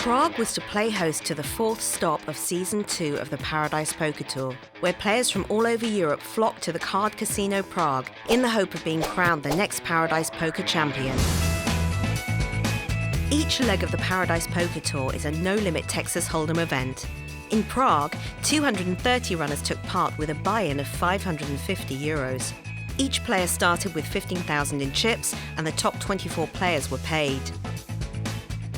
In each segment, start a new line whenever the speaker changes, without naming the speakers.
Prague was to play host to the fourth stop of Season 2 of the Paradise Poker Tour, where players from all over Europe flocked to the card casino Prague in the hope of being crowned the next Paradise Poker champion. Each leg of the Paradise Poker Tour is a no-limit Texas Hold'em event. In Prague, 230 runners took part with a buy-in of €550. Each player started with 15,000 in chips, and the top 24 players were paid.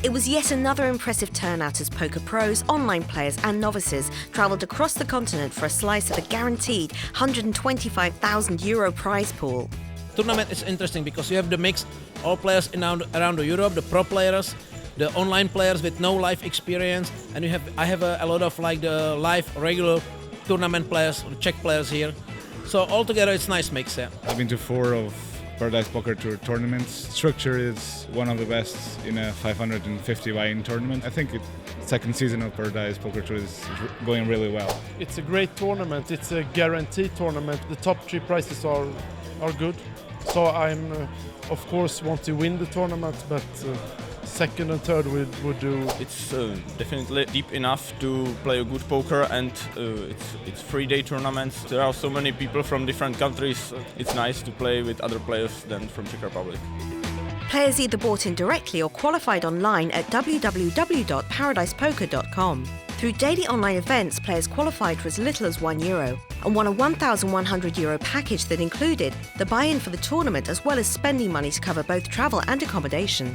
It was yet another impressive turnout as poker pros, online players and novices travelled across the continent for a slice of the guaranteed €125,000 prize pool.
Tournament is interesting because you have the mix, all players around Europe, the pro players, the online players with no live experience, and I have a lot of like the live regular tournament players, Czech players here. So altogether it's a nice mix. Yeah.
I've been to 4 of Paradise Poker Tour tournaments. Structure is one of the best in a 550 buy-in tournament. I think the second season of Paradise Poker Tour is going really well.
It's a great tournament. It's a guaranteed tournament. The top 3 prizes are good. So I'm, of course, want to win the tournament, but second and third would do.
It's definitely deep enough to play a good poker, and it's 3-day tournaments. There are so many people from different countries. It's nice to play with other players than from Czech Republic.
Players either bought in directly or qualified online at www.ParadisePoker.com. Through daily online events, players qualified for as little as €1 and won a €1,100 package that included the buy-in for the tournament as well as spending money to cover both travel and accommodation.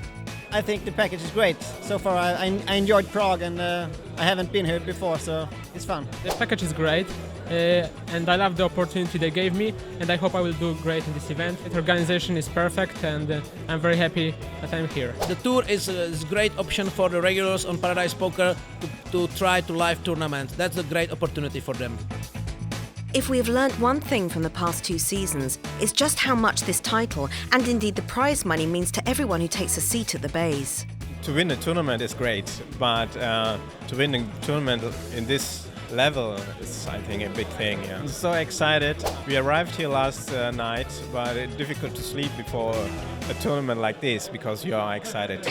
I think the package is great. So far I enjoyed Prague, and I haven't been here before, so it's fun.
The package is great, and I love the opportunity they gave me, and I hope I will do great in this event. The organization is perfect, and I'm very happy that I'm here.
The tour is a great option for the regulars on Paradise Poker to try to live tournament. That's a great opportunity for them.
If we have learnt one thing from the past 2 seasons, it's just how much this title, and indeed the prize money, means to everyone who takes a seat at the bays.
To win a tournament is great, but to win a tournament in this level is, I think, a big thing. Yeah. I'm so excited. We arrived here last night, but it's difficult to sleep before a tournament like this because you are excited.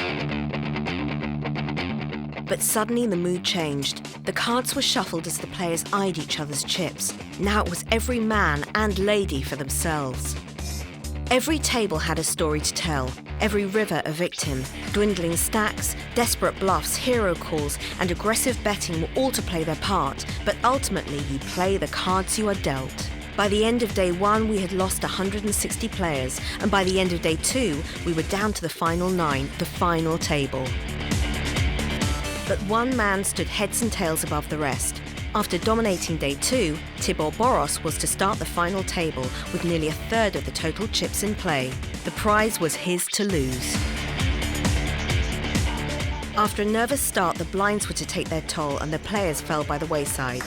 But suddenly the mood changed. The cards were shuffled as the players eyed each other's chips. Now it was every man and lady for themselves. Every table had a story to tell, every river a victim. Dwindling stacks, desperate bluffs, hero calls, and aggressive betting were all to play their part, but ultimately you play the cards you are dealt. By the end of day 1, we had lost 160 players, and by the end of day 2, we were down to the final 9, the final table. But one man stood heads and tails above the rest. After dominating day 2, Tibor Boros was to start the final table with nearly a third of the total chips in play. The prize was his to lose. After a nervous start, the blinds were to take their toll and the players fell by the wayside.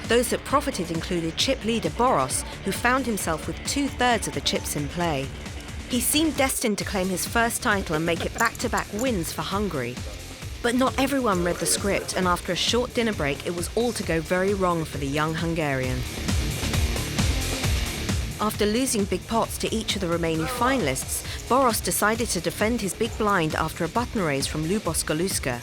Those that profited included chip leader Boros, who found himself with 2/3 of the chips in play. He seemed destined to claim his first title and make it back-to-back wins for Hungary. But not everyone read the script, and after a short dinner break, it was all to go very wrong for the young Hungarian. After losing big pots to each of the remaining finalists, Boros decided to defend his big blind after a button raise from Lubos Galuska.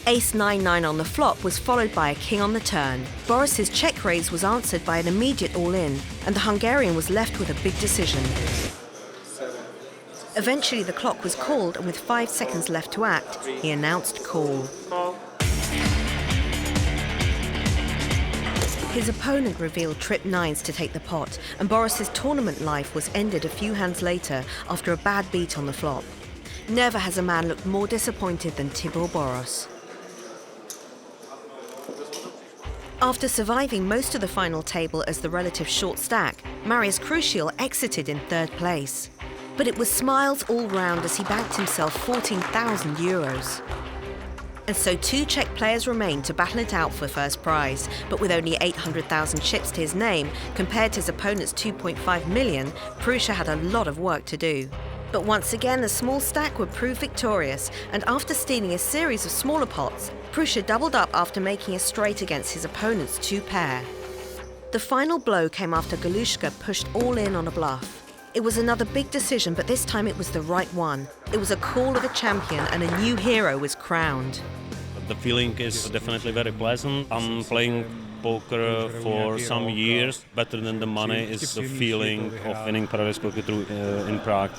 Ace 9-9 on the flop was followed by a king on the turn. Boros's check raise was answered by an immediate all-in, and the Hungarian was left with a big decision. Eventually the clock was called, and with 5 seconds left to act, he announced call. His opponent revealed trip 9s to take the pot, and Boros's tournament life was ended a few hands later after a bad beat on the flop. Never has a man looked more disappointed than Tibor Boros. After surviving most of the final table as the relative short stack, Marius Crucial exited in 3rd place. But it was smiles all round as he banked himself €14,000. And so 2 Czech players remained to battle it out for first prize, but with only 800,000 chips to his name, compared to his opponent's 2.5 million, Prussia had a lot of work to do. But once again, the small stack would prove victorious, and after stealing a series of smaller pots, Prussia doubled up after making a straight against his opponent's 2 pair. The final blow came after Galushka pushed all in on a bluff. It was another big decision, but this time it was the right one. It was a call of a champion and a new hero was crowned.
The feeling is definitely very pleasant. I'm playing poker for some years. Better than the money is the feeling of winning ParadisePokerTour in Prague.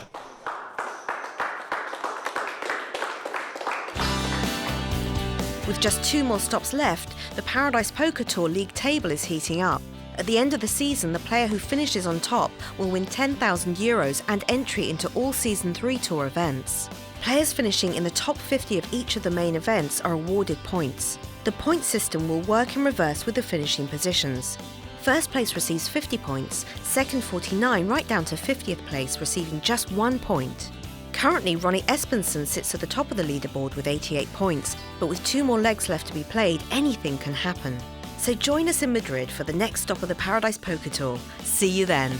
With just 2 more stops left, the ParadisePokerTour league table is heating up. At the end of the season, the player who finishes on top will win €10,000 and entry into all Season 3 tour events. Players finishing in the top 50 of each of the main events are awarded points. The point system will work in reverse with the finishing positions. First place receives 50 points, second 49 right down to 50th place receiving just 1 point. Currently, Ronnie Espensen sits at the top of the leaderboard with 88 points, but with 2 more legs left to be played, anything can happen. So join us in Madrid for the next stop of the Paradise Poker Tour. See you then.